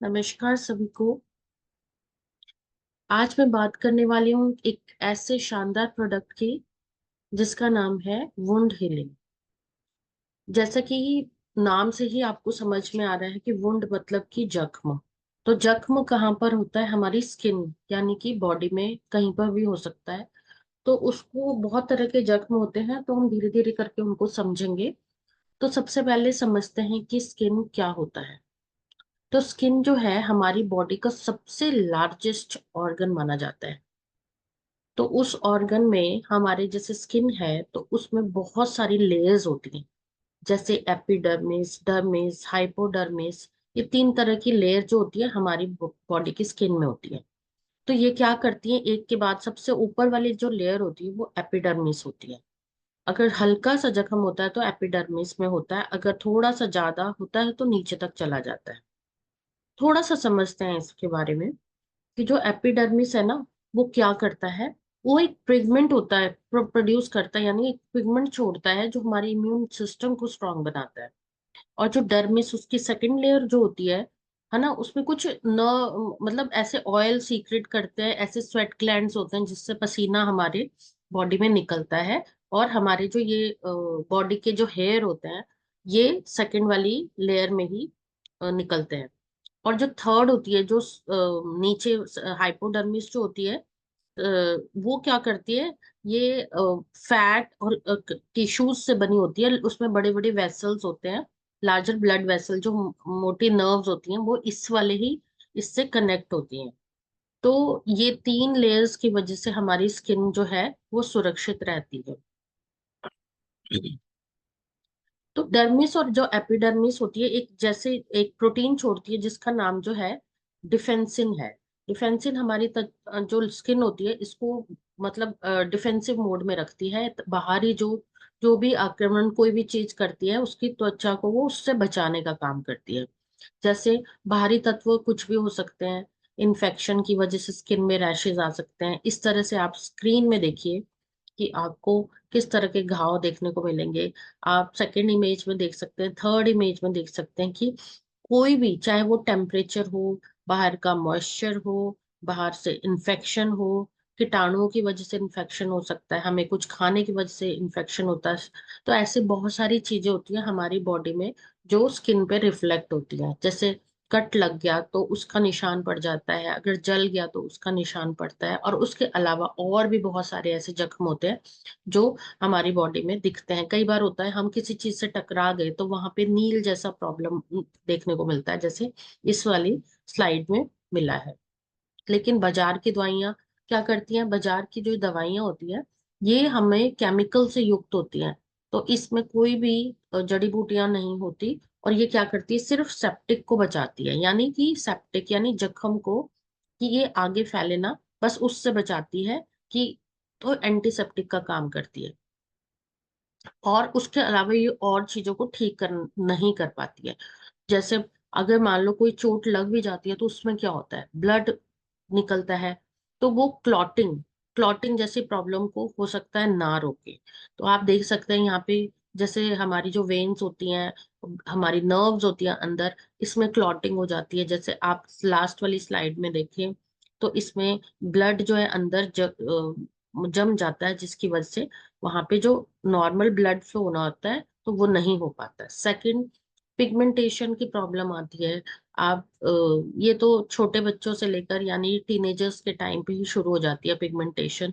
नमस्कार सभी को। आज मैं बात करने वाली हूँ एक ऐसे शानदार प्रोडक्ट की जिसका नाम है वुंड हीलिंग। जैसा कि नाम से ही आपको समझ में आ रहा है कि वुंड मतलब कि जख्म। तो जख्म कहाँ पर होता है? हमारी स्किन यानी कि बॉडी में कहीं पर भी हो सकता है। तो उसको बहुत तरह के जख्म होते हैं, तो हम धीरे धीरे करके उनको समझेंगे। तो सबसे पहले समझते हैं कि स्किन क्या होता है। तो स्किन जो है हमारी बॉडी का सबसे लार्जेस्ट ऑर्गन माना जाता है। तो उस ऑर्गन में हमारे जैसे स्किन है तो उसमें बहुत सारी लेयर्स होती हैं, जैसे एपिडर्मिस, डर्मिस, हाइपोडर्मिस। ये तीन तरह की लेयर जो होती है हमारी बॉडी की स्किन में होती है। तो ये क्या करती है, एक के बाद सबसे ऊपर वाली जो लेयर होती है वो एपिडर्मिस होती है। अगर हल्का सा जख्म होता है तो एपिडर्मिस में होता है, अगर थोड़ा सा ज्यादा होता है तो नीचे तक चला जाता है। थोड़ा सा समझते हैं इसके बारे में कि जो एपिडर्मिस है ना, वो क्या करता है। वो एक पिगमेंट होता है, प्रोड्यूस करता है, यानी एक पिगमेंट छोड़ता है जो हमारे इम्यून सिस्टम को स्ट्रांग बनाता है। और जो डर्मिस, उसकी सेकंड लेयर जो होती है ना, उसमें कुछ न मतलब ऐसे ऑयल सीक्रेट करते हैं, ऐसे स्वेट ग्लैंड्स होते हैं जिससे पसीना हमारे बॉडी में निकलता है। और हमारे जो ये बॉडी के जो हेयर होते हैं, ये सेकंड वाली लेयर में ही निकलते हैं। और जो थर्ड होती है, जो नीचे हाइपोडर्मिस जो होती है, वो क्या करती है, ये फैट और टिश्यूज से बनी होती है। उसमें बड़े बड़े वेसल्स होते हैं, लार्जर ब्लड वेसल, जो मोटी नर्व्स होती हैं वो इस वाले ही इससे कनेक्ट होती हैं। तो ये तीन लेयर्स की वजह से हमारी स्किन जो है वो सुरक्षित रहती है। तो डर्मिस और जो एपिडर्मिस होती है, एक जैसे एक प्रोटीन छोड़ती है जिसका नाम जो है डिफेंसिन है। डिफेंसिन हमारी जो स्किन होती है इसको मतलब डिफेंसिव मोड में रखती है। बाहरी जो जो भी आक्रमण कोई भी चीज करती है उसकी त्वचा को वो उससे बचाने का काम करती है। जैसे बाहरी तत्व कुछ भी हो सकते हैं, इन्फेक्शन की वजह से स्किन में रैशेज आ सकते हैं। इस तरह से आप स्क्रीन में देखिए कि आपको किस तरह के घाव देखने को मिलेंगे। आप सेकेंड इमेज में देख सकते हैं, थर्ड इमेज में देख सकते हैं कि कोई भी, चाहे वो टेम्परेचर हो, बाहर का मॉइस्चर हो, बाहर से इन्फेक्शन हो, कीटाणुओं की वजह से इन्फेक्शन हो सकता है, हमें कुछ खाने की वजह से इन्फेक्शन होता है। तो ऐसे बहुत सारी चीजें होती हैं हमारी बॉडी में जो स्किन पे रिफ्लेक्ट होती हैं। जैसे कट लग गया तो उसका निशान पड़ जाता है, अगर जल गया तो उसका निशान पड़ता है। और उसके अलावा और भी बहुत सारे ऐसे जख्म होते हैं जो हमारी बॉडी में दिखते हैं। कई बार होता है हम किसी चीज से टकरा गए तो वहां पे नील जैसा प्रॉब्लम देखने को मिलता है, जैसे इस वाली स्लाइड में मिला है। लेकिन बाजार की दवाइयाँ क्या करती हैं? बाजार की जो दवाइयाँ होती हैं ये हमें केमिकल से युक्त होती हैं। तो इसमें कोई भी जड़ी बूटियां नहीं होती। और ये क्या करती है, सिर्फ सेप्टिक को बचाती है, यानी कि सेप्टिक यानी जख्म को, कि ये आगे फैले ना, बस उससे बचाती है। कि तो एंटीसेप्टिक का काम करती है। और उसके अलावा ये और चीजों को ठीक कर नहीं कर पाती है। जैसे अगर मान लो कोई चोट लग भी जाती है तो उसमें क्या होता है, ब्लड निकलता है। तो वो क्लॉटिंग क्लॉटिंग जैसी प्रॉब्लम को हो सकता है ना रोके। तो आप देख सकते हैं यहाँ पे, जैसे हमारी जो वेन्स होती हैं, हमारी नर्व्स होती हैं अंदर, इसमें क्लॉटिंग हो जाती है। जैसे आप लास्ट वाली स्लाइड में देखिए, तो इसमें ब्लड जो है अंदर जम जाता है, जिसकी वजह से वहां पे जो नॉर्मल ब्लड फ्लो होना होता है तो वो नहीं हो पाता। सेकंड, पिगमेंटेशन की प्रॉब्लम आती है। आप ये तो छोटे बच्चों से लेकर यानी टीनेजर्स के टाइम पे ही शुरू हो जाती है पिगमेंटेशन।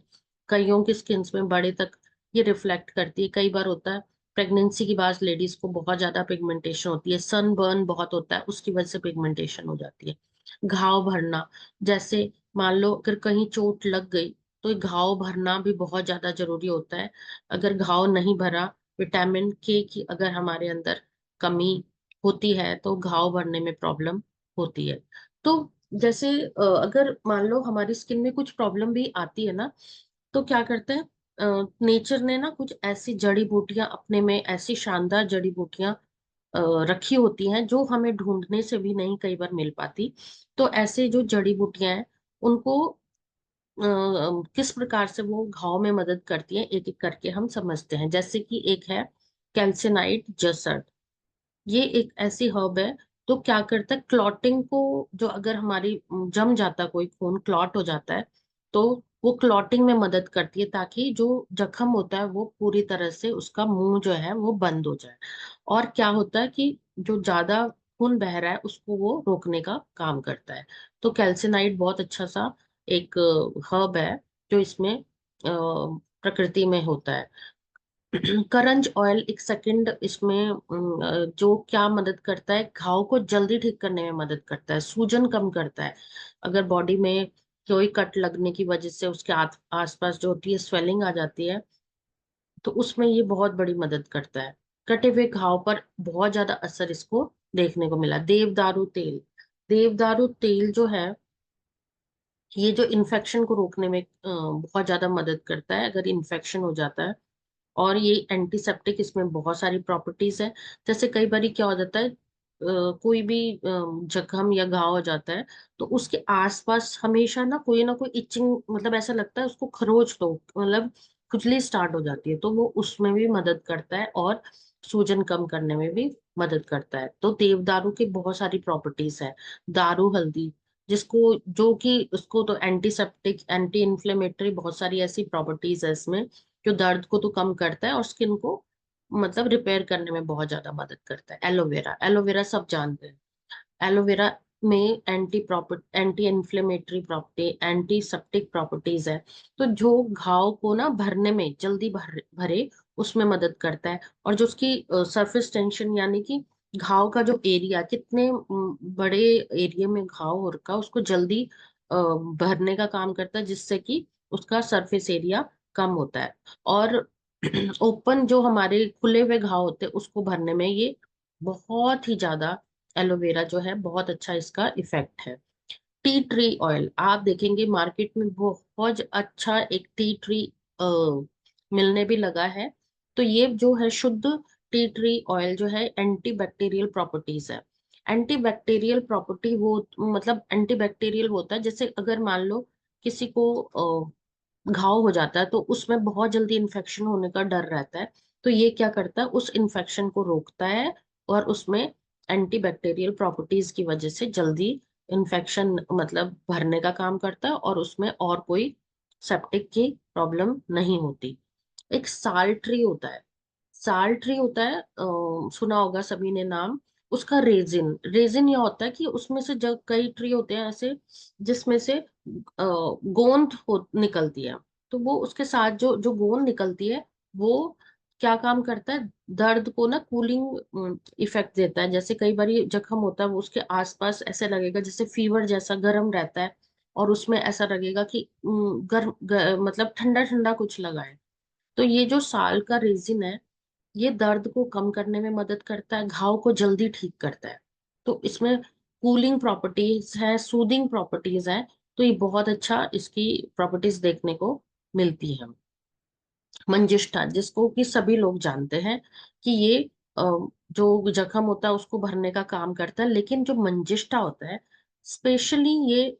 कईयों की स्किन में बड़े तक ये रिफ्लेक्ट करती है। कई बार होता है प्रेगनेंसी के बाद लेडीज को बहुत ज्यादा पिगमेंटेशन होती है, सनबर्न बहुत होता है, उसकी वजह से पिगमेंटेशन हो जाती है। घाव भरना, जैसे मान लो अगर कहीं चोट लग गई तो ये घाव भरना भी बहुत ज्यादा जरूरी होता है। अगर घाव नहीं भरा, विटामिन के की अगर हमारे अंदर कमी होती है तो घाव भरने में प्रॉब्लम होती है। तो जैसे अगर मान लो हमारी स्किन में कुछ प्रॉब्लम भी आती है ना, तो क्या करते हैं, नेचर ने ना कुछ ऐसी जड़ी बूटियां अपने में, ऐसी शानदार जड़ी बूटियां रखी होती हैं जो हमें ढूंढने से भी नहीं कई बार मिल पाती। तो ऐसे जो जड़ी बूटियां हैं उनको किस प्रकार से वो घाव में मदद करती हैं, एक एक करके हम समझते हैं। जैसे कि एक है कैल्सिनाइट जसड, ये एक ऐसी हर्ब है। तो क्या करता है, क्लॉटिंग को, जो अगर हमारी जम जाता है, कोई खून क्लॉट हो जाता है, तो वो क्लॉटिंग में मदद करती है, ताकि जो जख्म होता है वो पूरी तरह से, उसका मुंह जो है वो बंद हो जाए। और क्या होता है कि जो ज्यादा खून बह रहा है उसको वो रोकने का काम करता है। तो कैल्सिनाइड बहुत अच्छा सा एक हर्ब है, जो इसमें प्रकृति में होता है। करंज ऑयल एक सेकंड इसमें जो क्या मदद करता है, घाव को जल्दी ठीक करने में मदद करता है, सूजन कम करता है। अगर बॉडी में कोई कट लगने की वजह से उसके आसपास जो होती है स्वेलिंग आ जाती है, तो उसमें ये बहुत बड़ी मदद करता है। कटे हुए घाव पर बहुत ज्यादा असर इसको देखने को मिला। देवदारू तेल, देवदारू तेल जो है, ये जो इन्फेक्शन को रोकने में बहुत ज्यादा मदद करता है, अगर इन्फेक्शन हो जाता है। और ये एंटीसेप्टिक, इसमें बहुत सारी प्रॉपर्टीज है। जैसे कई बार क्या हो जाता है, कोई भी जख्म या घाव हो जाता है, तो उसके आसपास हमेशा ना कोई इचिंग, मतलब ऐसा लगता है उसको खरोच दो, मतलब खुजली स्टार्ट हो जाती है, तो वो उसमें भी मदद करता है, और सूजन कम करने में भी मदद करता है। तो देवदारू की बहुत सारी प्रॉपर्टीज है। दारू हल्दी, जिसको, जो कि उसको तो एंटीसेप्टिक, एंटी इन्फ्लेमेटरी, बहुत सारी ऐसी प्रॉपर्टीज है इसमें, जो दर्द को तो कम करता है और स्किन को मतलब रिपेयर करने में बहुत ज्यादा मदद करता है। एलोवेरा, एलोवेरा सब जानते हैं। एलोवेरा में anti inflammatory property, anti septic properties है। तो जो घाव को ना भरने में जल्दी भरे उसमें मदद करता है। और जो उसकी सरफेस टेंशन, यानी कि घाव का जो एरिया, कितने बड़े एरिया में घाव हो रखा, उसको जल्दी भरने का काम करता है, जिससे कि उसका सरफेस एरिया कम होता है। और ओपन जो हमारे खुले हुए घाव होते हैं उसको भरने में ये बहुत ही ज्यादा, एलोवेरा जो है बहुत अच्छा इसका इफेक्ट है। टी ट्री ऑयल, आप देखेंगे मार्केट में बहुत अच्छा एक टी ट्री मिलने भी लगा है। तो ये जो है शुद्ध टी ट्री ऑयल जो है, एंटी बैक्टीरियल प्रॉपर्टीज है। एंटी बैक्टीरियल प्रॉपर्टी वो, मतलब एंटी बैक्टीरियल होता है, जैसे अगर मान लो किसी को घाव हो जाता है, तो उसमें बहुत जल्दी इन्फेक्शन होने का डर रहता है। तो ये क्या करता है, उस इन्फेक्शन को रोकता है, और उसमें एंटीबैक्टीरियल प्रॉपर्टीज की वजह से जल्दी इन्फेक्शन मतलब भरने का काम करता है, और उसमें और कोई सेप्टिक की प्रॉब्लम नहीं होती। एक साल ट्री होता है, साल ट्री होता है, सुना होगा सभी ने नाम। उसका रेजिन, रेजिन यह होता है कि उसमें से जब कई ट्री होते हैं ऐसे, जिसमें से गोंद निकलती है। तो वो उसके साथ जो जो गोंद निकलती है, वो क्या काम करता है, दर्द को ना कूलिंग इफेक्ट देता है। जैसे कई बार ये जख्म होता है, वो उसके आसपास ऐसे लगेगा जैसे फीवर जैसा गर्म रहता है, और उसमें ऐसा लगेगा कि मतलब ठंडा ठंडा कुछ लगा है। तो ये जो साल का रेजिन है, ये दर्द को कम करने में मदद करता है, घाव को जल्दी ठीक करता है। तो इसमें कूलिंग प्रॉपर्टीज है, सूदिंग प्रॉपर्टीज है। तो ये बहुत अच्छा इसकी प्रॉपर्टीज देखने को मिलती है। मंजिष्ठा, जिसको कि सभी लोग जानते हैं कि ये जो जख्म होता है उसको भरने का काम करता है, लेकिन जो मंजिष्ठा होता है, स्पेशली ये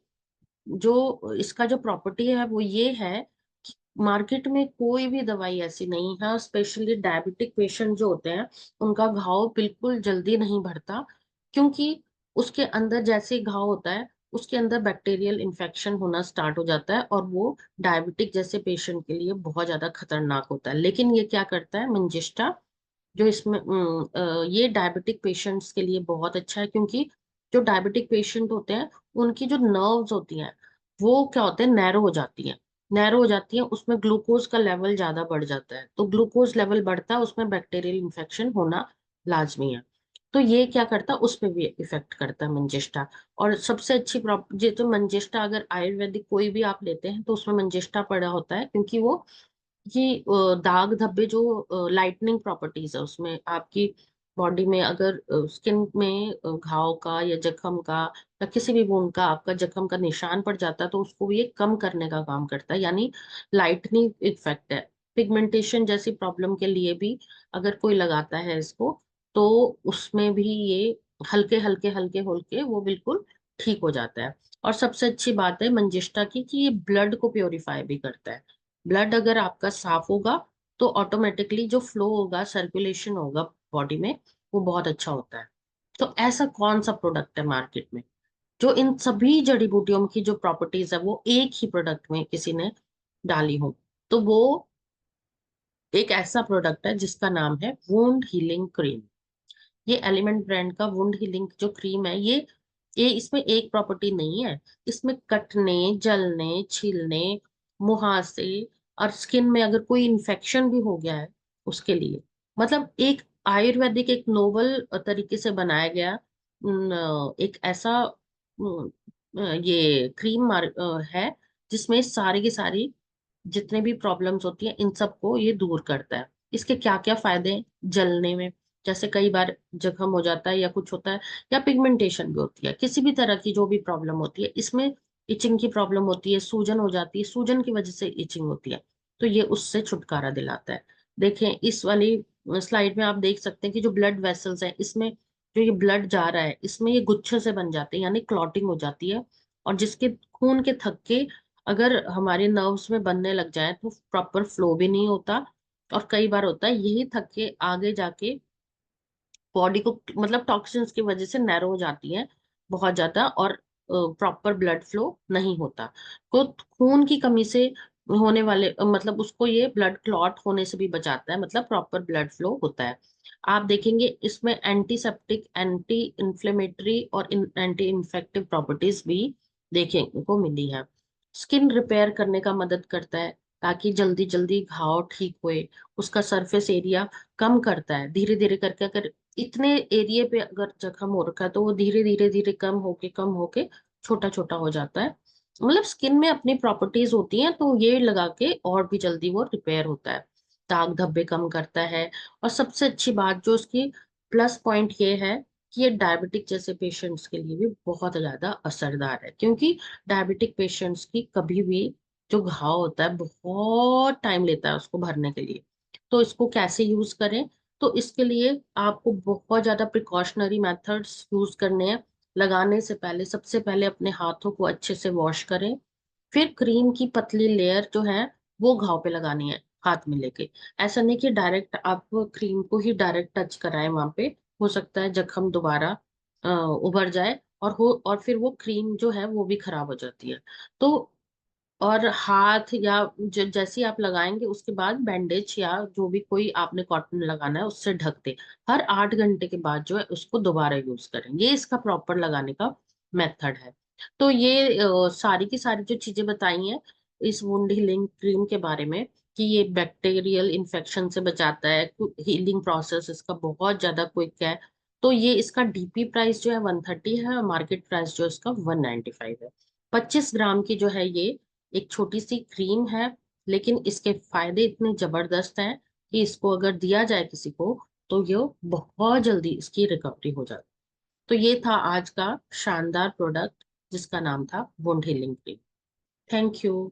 जो इसका जो प्रॉपर्टी है वो ये है कि मार्केट में कोई भी दवाई ऐसी नहीं है, स्पेशली डायबिटिक पेशेंट जो होते हैं, उनका घाव बिल्कुल जल्दी नहीं भरता, क्योंकि उसके अंदर जैसे ही घाव होता है, उसके अंदर बैक्टीरियल इन्फेक्शन होना स्टार्ट हो जाता है, और वो डायबिटिक जैसे पेशेंट के लिए बहुत ज्यादा खतरनाक होता है। लेकिन ये क्या करता है, मंजिष्ठा, जो इसमें ये डायबिटिक पेशेंट्स के लिए बहुत अच्छा है, क्योंकि जो डायबिटिक पेशेंट होते हैं, उनकी जो नर्व्स होती हैं वो क्या होते हैं, नैरो हो जाती हैं। नैरो हो जाती हैं, उसमें ग्लूकोज का लेवल ज्यादा बढ़ जाता है, तो ग्लूकोज लेवल बढ़ता है, उसमें बैक्टीरियल इन्फेक्शन होना लाजमी है। तो ये क्या करता है, उस पर भी इफेक्ट करता है मंजिष्ठा। और सबसे अच्छी ये तो मंजिष्ठा, अगर आयुर्वेदिक कोई भी आप लेते हैं तो उसमें मंजिष्ठा पड़ा होता है, क्योंकि वो ये दाग धब्बे जो लाइटनिंग प्रॉपर्टीज है उसमें, आपकी बॉडी में अगर स्किन में घाव का या जख्म का या किसी भी वुंड का, आपका जख्म का निशान पड़ जाता है, तो उसको ये कम करने का काम करता है, यानी लाइटनिंग इफेक्ट है। पिगमेंटेशन जैसी प्रॉब्लम के लिए भी अगर कोई लगाता है इसको, तो उसमें भी ये हल्के हल्के हल्के हल्के वो बिल्कुल ठीक हो जाता है। और सबसे अच्छी बात है मंजिष्ठा की कि ये ब्लड को प्योरीफाई भी करता है। ब्लड अगर आपका साफ होगा, तो ऑटोमेटिकली जो फ्लो होगा, सर्कुलेशन होगा बॉडी में, वो बहुत अच्छा होता है। तो ऐसा कौन सा प्रोडक्ट है मार्केट में जो इन सभी जड़ी बूटियों की जो प्रॉपर्टीज है वो एक ही प्रोडक्ट में किसी ने डाली हो? तो वो एक ऐसा प्रोडक्ट है जिसका नाम है वुंड हीलिंग क्रीम। ये एलिमेंट ब्रांड का वुंड हीलिंग जो क्रीम है, ये इसमें एक प्रॉपर्टी नहीं है। इसमें कटने, जलने, छीलने, मुहासे और स्किन में अगर कोई इन्फेक्शन भी हो गया है उसके लिए, मतलब एक आयुर्वेदिक एक नोवल तरीके से बनाया गया एक ऐसा ये क्रीम है जिसमें सारी की सारी जितने भी प्रॉब्लम्स होती है इन सबको ये दूर करता है। इसके क्या क्या फायदे हैं? जलने में, जैसे कई बार जख्म हो जाता है या कुछ होता है, या पिगमेंटेशन भी होती है, किसी भी तरह की जो भी प्रॉब्लम होती है इसमें, इचिंग की प्रॉब्लम होती है, सूजन हो जाती है, सूजन की वजह से इचिंग होती है, तो ये उससे छुटकारा दिलाता है। देखें इस वाली स्लाइड में आप देख सकते हैं कि जो ब्लड वेसल्स हैं इसमें जो ये ब्लड जा रहा है इसमें ये गुच्छे से बन जाते हैं, यानी क्लॉटिंग हो जाती है। और जिसके खून के थक्के अगर हमारे नर्व्स में बनने लग जाए तो प्रॉपर फ्लो भी नहीं होता। और कई बार होता है यही थक्के आगे जाके बॉडी को, मतलब टॉक्सिन्स की वजह से नैरो हो जाती हैं बहुत ज्यादा, और प्रॉपर ब्लड फ्लो नहीं होता। तो खून की कमी से होने वाले मतलब उसको ये ब्लड क्लॉट होने से भी बचाता है, मतलब प्रॉपर ब्लड फ्लो होता है। आप देखेंगे इसमें एंटीसेप्टिक, एंटी इंफ्लेमेटरी और एंटी इन्फेक्टिव प्रॉपर्टीज भी देखने को मिली है। स्किन रिपेयर करने का मदद करता है ताकि जल्दी जल्दी घाव ठीक होए। उसका सरफेस एरिया कम करता है धीरे धीरे करके। अगर इतने एरिया पे अगर जख्म हो रखा है तो वो धीरे धीरे धीरे कम होके छोटा छोटा हो जाता है। मतलब स्किन में अपनी प्रॉपर्टीज होती हैं तो ये लगा के और भी जल्दी वो रिपेयर होता है। दाग धब्बे कम करता है। और सबसे अच्छी बात जो उसकी प्लस पॉइंट ये है कि ये डायबिटिक जैसे पेशेंट्स के लिए भी बहुत ज्यादा असरदार है, क्योंकि डायबिटिक पेशेंट्स की कभी भी जो घाव होता है बहुत टाइम लेता है उसको भरने के लिए। तो इसको कैसे यूज करें? तो इसके लिए आपको बहुत ज्यादा प्रिकॉशनरी मेथड्स यूज करने हैं। लगाने से पहले सबसे पहले अपने हाथों को अच्छे से वॉश करें। फिर क्रीम की पतली लेयर जो है वो घाव पे लगानी है हाथ में लेके। ऐसा नहीं कि डायरेक्ट आप क्रीम को ही डायरेक्ट टच कराएं वहां पे। हो सकता है जख्म दोबारा उभर जाए और फिर वो क्रीम जो है वो भी खराब हो जाती है। तो और हाथ या जैसे ही आप लगाएंगे उसके बाद बैंडेज या जो भी कोई आपने कॉटन लगाना है उससे ढक दे। हर 8 घंटे के बाद जो है उसको दोबारा यूज करें। ये इसका प्रॉपर लगाने का मेथड है। तो ये सारी की सारी जो चीजें बताई हैं इस वुंड हीलिंग क्रीम के बारे में, कि ये बैक्टीरियल इन्फेक्शन से बचाता है, हीलिंग प्रोसेस इसका बहुत ज्यादा क्विक है। तो ये इसका डीपी प्राइस जो है 130 है और मार्केट प्राइस जो है इसका 195 है। 25 ग्राम की जो है ये एक छोटी सी क्रीम है, लेकिन इसके फायदे इतने जबरदस्त हैं कि इसको अगर दिया जाए किसी को तो ये बहुत जल्दी इसकी रिकवरी हो जाती। तो ये था आज का शानदार प्रोडक्ट जिसका नाम था wound healing cream. Thank you.